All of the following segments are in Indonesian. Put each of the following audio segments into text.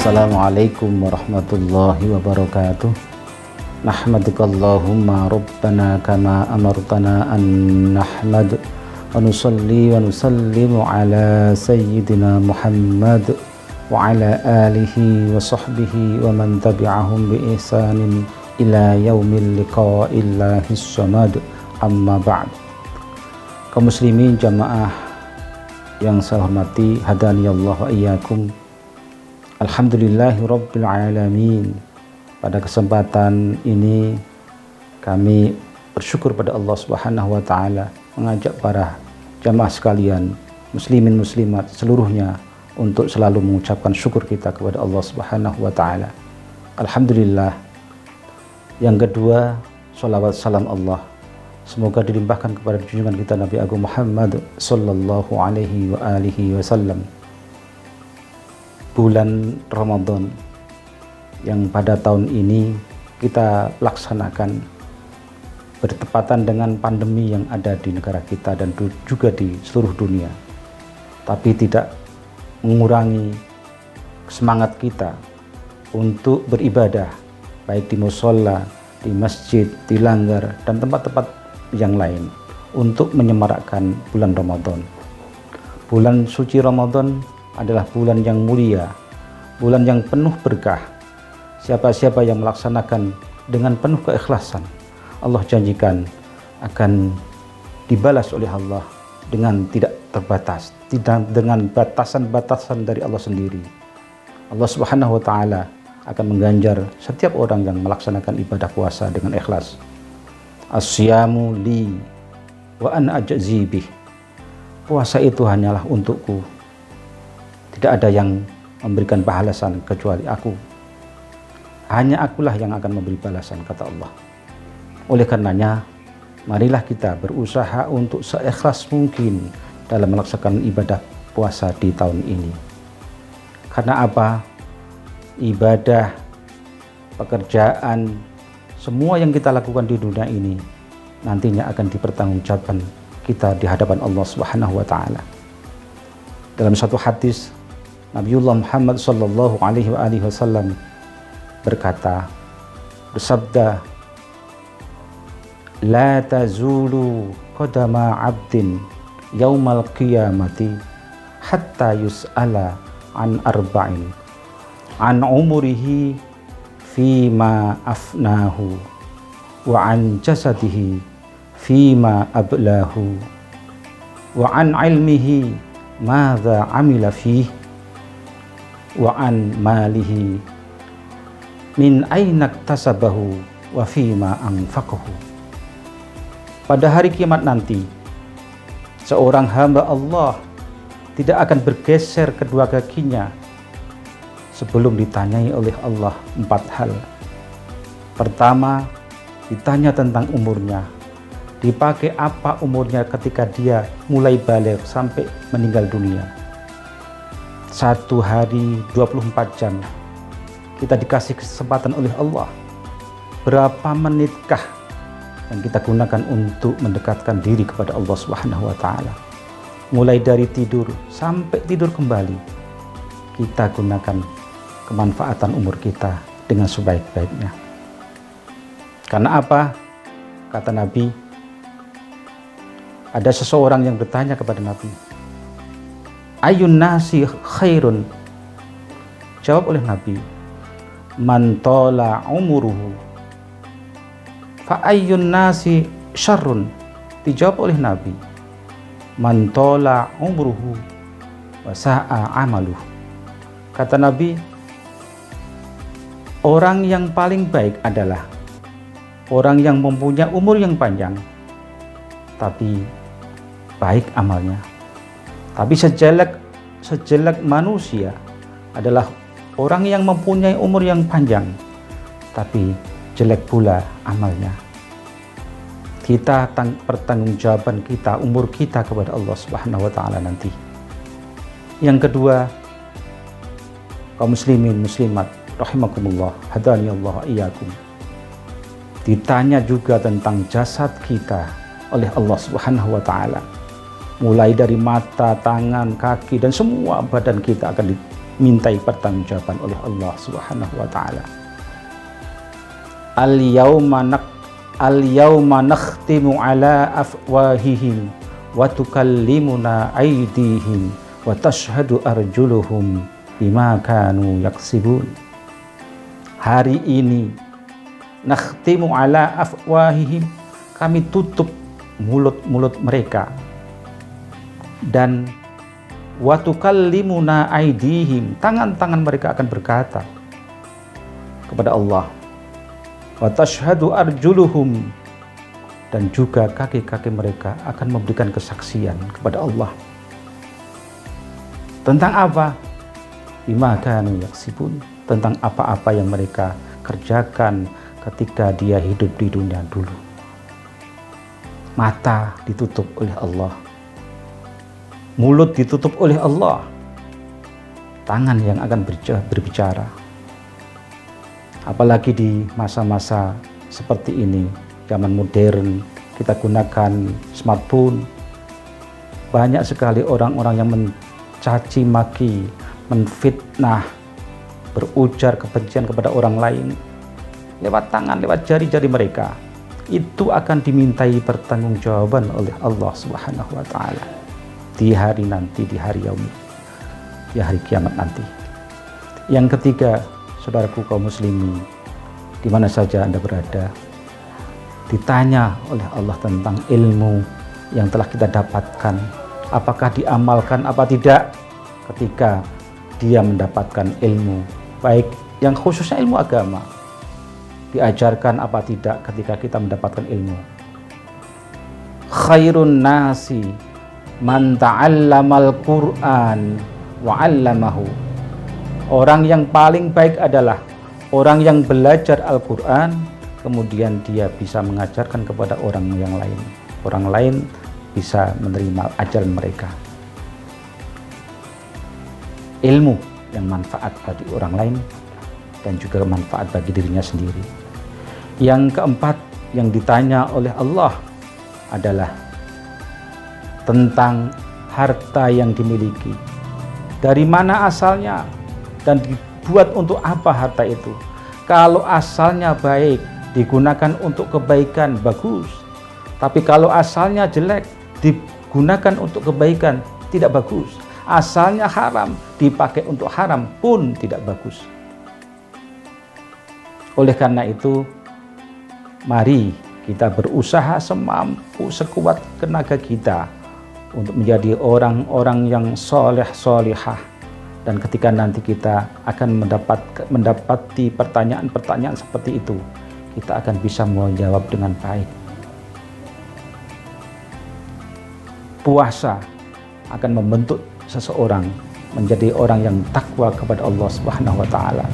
Assalamualaikum warahmatullahi wabarakatuh. Nahmadukallahumma rabbana kama amartana an nahmad wa nusalli wa nusallimu ala sayyidina Muhammad wa ala alihi wa sahbihi wa man tabi'ahum bi ihsanin ila yaumil liqa'illahis samad. Amma ba'd. Kaum muslimin jamaah yang saya hormati, hadaniyallah wa iyyakum. Alhamdulillahi rabbil alamin. Pada kesempatan ini kami bersyukur pada Allah Subhanahu wa taala, mengajak para jamaah sekalian, muslimin muslimat seluruhnya untuk selalu mengucapkan syukur kita kepada Allah Subhanahu wa taala. Alhamdulillah. Yang kedua, sholawat salam Allah semoga dilimpahkan kepada junjungan kita Nabi Agung Muhammad sallallahu alaihi wa alihi wasallam. Bulan Ramadan yang pada tahun ini kita laksanakan bertepatan dengan pandemi yang ada di negara kita dan juga di seluruh dunia, tapi tidak mengurangi semangat kita untuk beribadah baik di musholla, di masjid, di langgar dan tempat-tempat yang lain untuk menyemarakkan bulan Ramadan. Bulan suci Ramadan adalah bulan yang mulia, bulan yang penuh berkah. Siapa-siapa yang melaksanakan dengan penuh keikhlasan, Allah janjikan akan dibalas oleh Allah dengan tidak terbatas, tidak dengan batasan-batasan dari Allah sendiri. Allah Subhanahu wa taala akan mengganjar setiap orang yang melaksanakan ibadah puasa dengan ikhlas. As-siyamu li wa ana ajzi bih. Puasa itu hanyalah untukku. Tidak ada yang memberikan balasan kecuali aku. Hanya akulah yang akan memberi balasan, kata Allah. Oleh karenanya, marilah kita berusaha untuk seikhlas mungkin dalam melaksanakan ibadah puasa di tahun ini. Karena apa? Ibadah, pekerjaan, semua yang kita lakukan di dunia ini nantinya akan dipertanggungjawabkan kita di hadapan Allah Subhanahu wa taala. Dalam satu hadis, Nabiullah Muhammad sallallahu alaihi wasallam bersabda, la tazulu qadama 'abdin yaumal qiyamati hatta yus'ala an arba'in, an umurihi fima afnahu wa an jasadihi fima ablahu wa an ilmihi madza amila fihi wa an malihi min aina iktasabahu wa fima anfaqahu. Pada hari kiamat nanti, seorang hamba Allah tidak akan bergeser kedua kakinya sebelum ditanyai oleh Allah 4 hal. Pertama, ditanya tentang umurnya. Dipakai apa umurnya ketika dia mulai balik sampai meninggal dunia. 1 hari 24 jam kita dikasih kesempatan oleh Allah. Berapa menitkah yang kita gunakan untuk mendekatkan diri kepada Allah Subhanahu wa taala? Mulai dari tidur sampai tidur kembali, kita gunakan kemanfaatan umur kita dengan sebaik-baiknya. Karena apa? Kata Nabi, ada seseorang yang bertanya kepada Nabi, ayun nasi khairun? Jawab oleh Nabi, man tola umuruhu. Fa ayun nasi syarrun? Dijawab oleh Nabi, man tola umuruhu wa sa'a amaluh. Kata Nabi, orang yang paling baik adalah orang yang mempunyai umur yang panjang tapi baik amalnya. Tapi sejelek manusia adalah orang yang mempunyai umur yang panjang tapi jelek pula amalnya. Kita pertanggungjawaban kita, umur kita kepada Allah Subhanahu wa taala nanti. Yang kedua, kaum muslimin muslimat rahimakumullah, hadaniyallah wa iyyakum. Ditanya juga tentang jasad kita oleh Allah Subhanahu wa taala. Mulai dari mata, tangan, kaki dan semua badan kita akan dimintai pertanggungjawaban oleh Allah Subhanahu wa taala. Al-yauma nakhtimu ala afwahihim wa tukallimuna aydihim wa tashhadu arjuluhum bima kanu yaksibun. Hari ini nakhtimu ala afwahihim, kami tutup mulut-mulut mereka, dan wa tukallimuna aydihim, tangan-tangan mereka akan berkata kepada Allah, wa tashhadu arjuluhum, dan juga kaki-kaki mereka akan memberikan kesaksian kepada Allah. Tentang apa? Bima kanu yaksibun, tentang apa-apa yang mereka kerjakan ketika dia hidup di dunia dulu. Mata ditutup oleh Allah, mulut ditutup oleh Allah, tangan yang akan berbicara. Apalagi di masa-masa seperti ini, zaman modern, kita gunakan smartphone. Banyak sekali orang-orang yang mencaci maki, menfitnah, berujar kebencian kepada orang lain lewat tangan, lewat jari-jari mereka. Itu akan dimintai pertanggungjawaban oleh Allah Subhanahu wa taala di hari nanti, di hari di hari kiamat nanti. Yang ketiga, saudaraku kaum muslimin, di mana saja Anda berada, ditanya oleh Allah tentang ilmu yang telah kita dapatkan, apakah diamalkan apa tidak ketika dia mendapatkan ilmu, baik yang khususnya ilmu agama, diajarkan apa tidak ketika kita mendapatkan ilmu. Khairun nasi man ta'allamal Qur'an wa 'allamahu. Orang yang paling baik adalah orang yang belajar Al-Qur'an, kemudian dia bisa mengajarkan kepada orang yang lain. Orang lain bisa menerima ajaran mereka. Ilmu yang manfaat bagi orang lain dan juga manfaat bagi dirinya sendiri. Yang keempat yang ditanya oleh Allah adalah tentang harta yang dimiliki. Dari mana asalnya dan dibuat untuk apa harta itu? Kalau asalnya baik, digunakan untuk kebaikan, bagus. Tapi kalau asalnya jelek, digunakan untuk kebaikan, tidak bagus. Asalnya haram, dipakai untuk haram pun tidak bagus. Oleh karena itu, mari kita berusaha semampu, sekuat tenaga kita untuk menjadi orang-orang yang soleh-solihah. Dan ketika nanti kita akan mendapati pertanyaan-pertanyaan seperti itu, kita akan bisa menjawab dengan baik. Puasa akan membentuk seseorang menjadi orang yang takwa kepada Allah Subhanahu wa taala.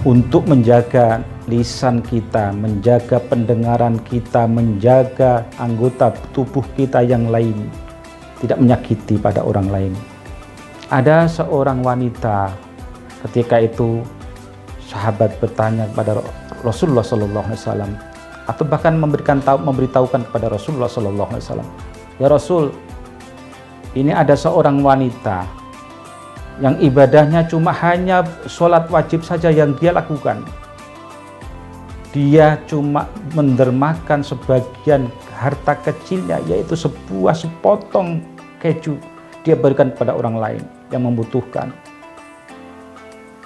Untuk menjaga lisan kita, menjaga pendengaran kita, menjaga anggota tubuh kita yang lain, tidak menyakiti pada orang lain. Ada seorang wanita, ketika itu sahabat bertanya kepada Rasulullah SAW, atau bahkan memberitahukan kepada Rasulullah SAW, ya Rasul, ini ada seorang wanita yang ibadahnya cuma hanya sholat wajib saja yang dia lakukan. Dia cuma mendermakan sebagian harta kecilnya, yaitu sebuah sepotong keju, dia berikan kepada orang lain yang membutuhkan.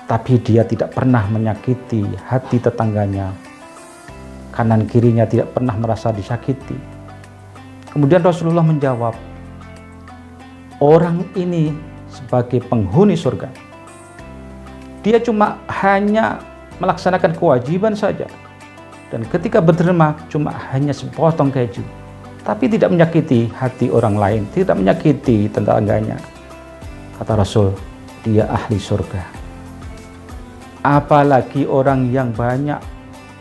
Tapi dia tidak pernah menyakiti hati tetangganya, kanan kirinya tidak pernah merasa disakiti. Kemudian Rasulullah menjawab, orang ini sebagai penghuni surga, dia cuma hanya melaksanakan kewajiban saja, dan ketika berderma cuma hanya sepotong keju, tapi tidak menyakiti hati orang lain, tidak menyakiti tetangganya. Kata Rasul, dia ahli surga. Apalagi orang yang banyak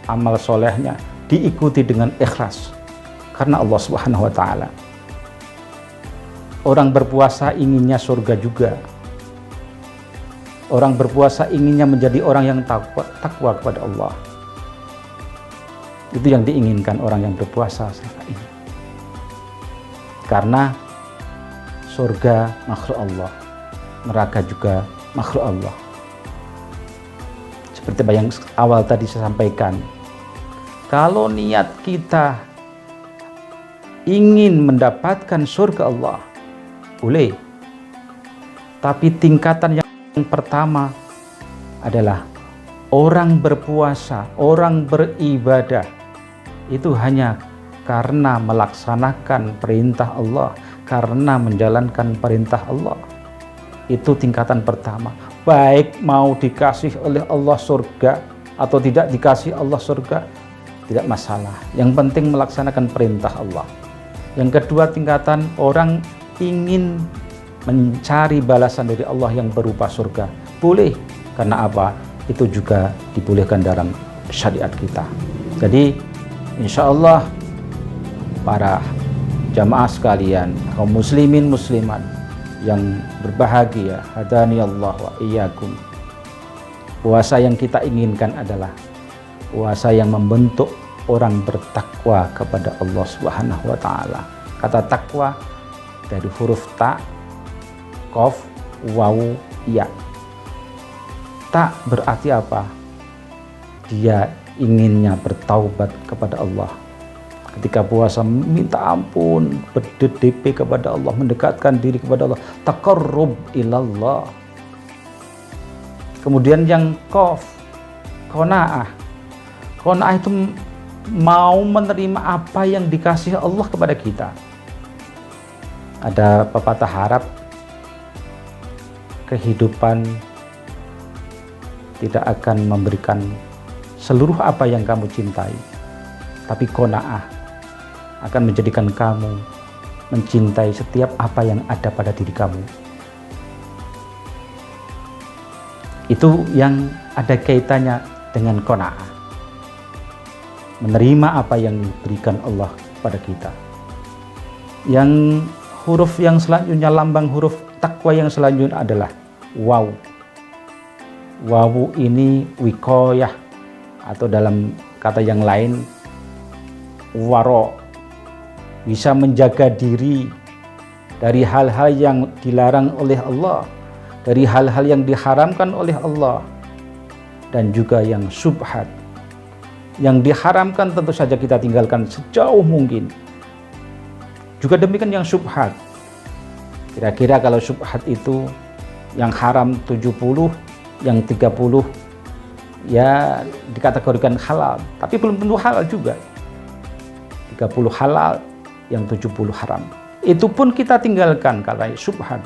amal solehnya diikuti dengan ikhlas karena Allah Subhanahu wa taala. Orang berpuasa inginnya surga juga. Orang berpuasa inginnya menjadi orang yang takwa kepada Allah. Itu yang diinginkan orang yang berpuasa selama ini. Karena surga makhluk Allah, neraka juga makhluk Allah. Seperti yang awal tadi saya sampaikan, kalau niat kita ingin mendapatkan surga Allah, boleh. Tapi tingkatan yang pertama adalah orang berpuasa, orang beribadah itu hanya karena melaksanakan perintah Allah, karena menjalankan perintah Allah. Itu tingkatan pertama. Baik mau dikasih oleh Allah surga atau tidak dikasih Allah surga, tidak masalah. Yang penting melaksanakan perintah Allah. Yang kedua tingkatan, orang ingin mencari balasan dari Allah yang berupa surga. Boleh. Karena apa? Itu juga dibolehkan dalam syariat kita. Jadi insya Allah para jamaah sekalian, kaum muslimin muslimat yang berbahagia, hadani Allah wa iyyakum, puasa yang kita inginkan adalah puasa yang membentuk orang bertakwa kepada Allah Subhanahu wa taala. Kata takwa dari huruf ta, qaf, waw, ya. Tak berarti apa? Dia inginnya bertaubat kepada Allah. Ketika puasa minta ampun, berdedep kepada Allah, mendekatkan diri kepada Allah, taqarrub ilallah. Kemudian yang qaf, qanaah. Qanaah itu mau menerima apa yang dikasih Allah kepada kita. Ada pepatah Arab, kehidupan tidak akan memberikan seluruh apa yang kamu cintai, tapi qanaah akan menjadikan kamu mencintai setiap apa yang ada pada diri kamu. Itu yang ada kaitannya dengan qanaah, menerima apa yang diberikan Allah pada kita. Yang huruf yang selanjutnya, lambang huruf takwa yang selanjutnya adalah waw. Wawu ini wikoyah, atau dalam kata yang lain waro, bisa menjaga diri dari hal-hal yang dilarang oleh Allah, dari hal-hal yang diharamkan oleh Allah, dan juga yang syubhat. Yang diharamkan tentu saja kita tinggalkan sejauh mungkin. Juga demikian yang syubhat. Kira-kira kalau syubhat itu yang haram 70, yang 30 ya dikategorikan halal, tapi belum tentu halal juga. 30 halal, yang 70 haram. Itu pun kita tinggalkan karena syubhat,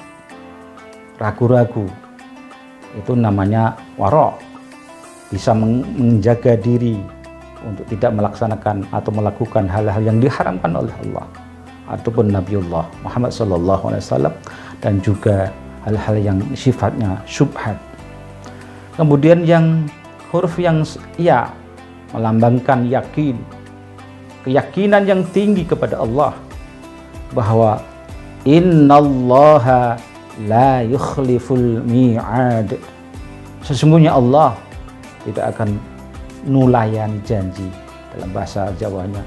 ragu-ragu. Itu namanya wara, bisa menjaga diri untuk tidak melaksanakan atau melakukan hal-hal yang diharamkan oleh Allah ataupun Nabiullah Muhammad SAW, dan juga hal-hal yang sifatnya syubhat. Kemudian yang huruf yang ya, melambangkan yakin, keyakinan yang tinggi kepada Allah bahwa innallaha la yukhliful mi'ad, sesungguhnya Allah tidak akan nulayani janji. Dalam bahasa Jawanya,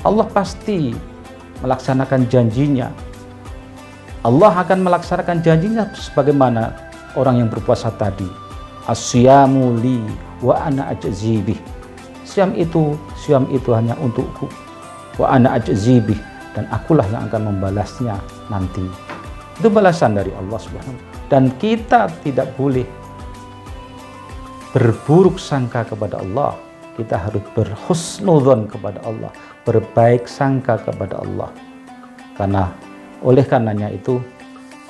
Allah pasti melaksanakan janjinya. Allah akan melaksanakan janjinya sebagaimana orang yang berpuasa tadi. Asyamu li wa ana ajzibih. Siam itu hanya untukku. Wa ana ajzibih, dan akulah yang akan membalasnya nanti. Itu balasan dari Allah Subhanahu. Dan kita tidak boleh berburuk sangka kepada Allah. Kita harus berhusnudzon kepada Allah, berbaik sangka kepada Allah. Oleh karenanya itu,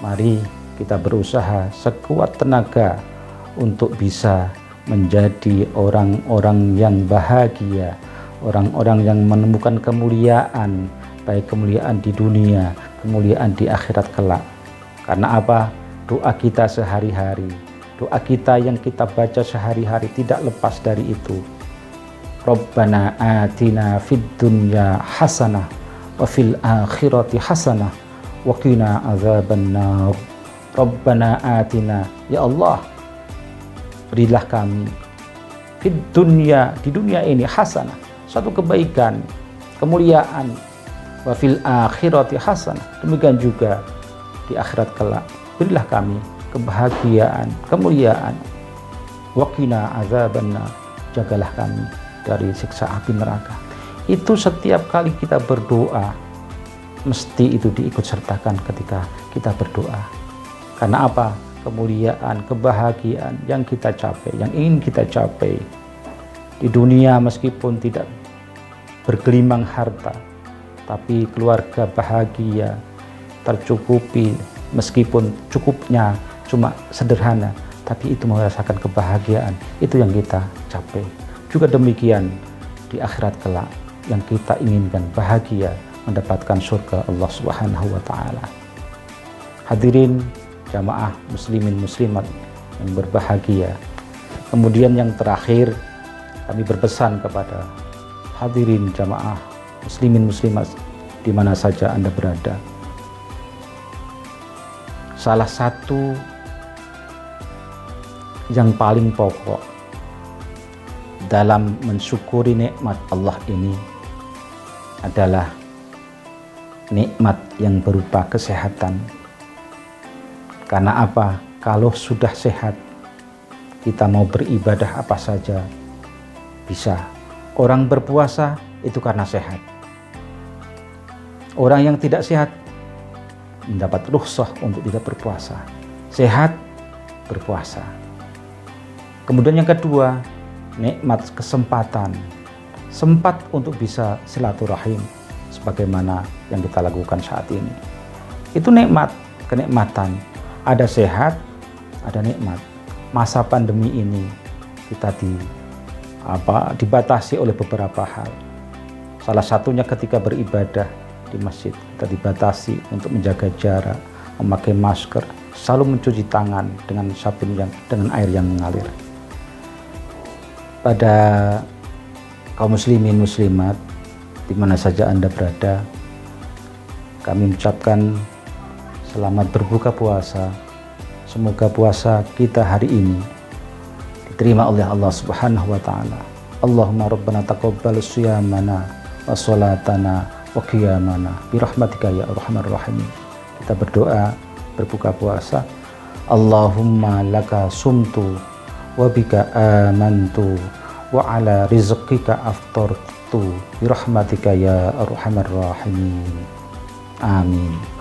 mari kita berusaha sekuat tenaga untuk bisa menjadi orang-orang yang bahagia, orang-orang yang menemukan kemuliaan, baik kemuliaan di dunia, kemuliaan di akhirat kelak. Karena apa? Doa kita sehari-hari, doa kita yang kita baca sehari-hari tidak lepas dari itu. Rabbana atina fid dunya hasanah wa fil akhirati hasanah wa qina azabannar. Rabbana atina, ya Allah, berilah kami fid dunya, di dunia ini hasanah, satu kebaikan, kemuliaan, wa fil akhirati hasanah, demikian juga di akhirat kelak berilah kami kebahagiaan, kemuliaan. Waqina azabannar, jagalah kami dari siksa api neraka. Itu setiap kali kita berdoa, mesti itu diikut sertakan ketika kita berdoa. Karena apa? Kemuliaan, kebahagiaan yang kita capai, yang ingin kita capai di dunia, meskipun tidak bergelimang harta, tapi keluarga bahagia, tercukupi, meskipun cukupnya cuma sederhana, tapi itu merasakan kebahagiaan, itu yang kita capai. Juga demikian di akhirat kelak, yang kita inginkan bahagia, mendapatkan surga Allah Subhanahu wa Ta'ala. Hadirin jamaah muslimin muslimat yang berbahagia. Kemudian yang terakhir, kami berpesan kepada hadirin jamaah muslimin muslimat di mana saja Anda berada. Salah satu yang paling pokok dalam mensyukuri nikmat Allah ini adalah nikmat yang berupa kesehatan. Karena apa? Kalau sudah sehat, kita mau beribadah apa saja bisa. Orang berpuasa itu karena sehat. Orang yang tidak sehat mendapat rukhsah untuk tidak berpuasa. Sehat, berpuasa. Kemudian yang kedua, nikmat kesempatan. Sempat untuk bisa silaturahim sebagaimana yang kita lakukan saat ini. Itu nikmat, kenikmatan. Ada sehat, ada nikmat. Masa pandemi ini kita dibatasi oleh beberapa hal. Salah satunya ketika beribadah di masjid, kita dibatasi untuk menjaga jarak, memakai masker, selalu mencuci tangan dengan sabun dengan air yang mengalir. Pada kaum muslimin muslimat di mana saja Anda berada, kami mengucapkan selamat berbuka puasa. Semoga puasa kita hari ini diterima oleh Allah Subhanahu wa Ta'ala. Allahumma rabbana taqabbal siyamana wa salatana wa qiyamana bi rahmatika ya arhamar rahimin. Kita berdoa berbuka puasa. Allahumma laka sumtu wa bika amantu wa ala rizqika aftartu bi rahmatika ya arhamar rahimin. Amin.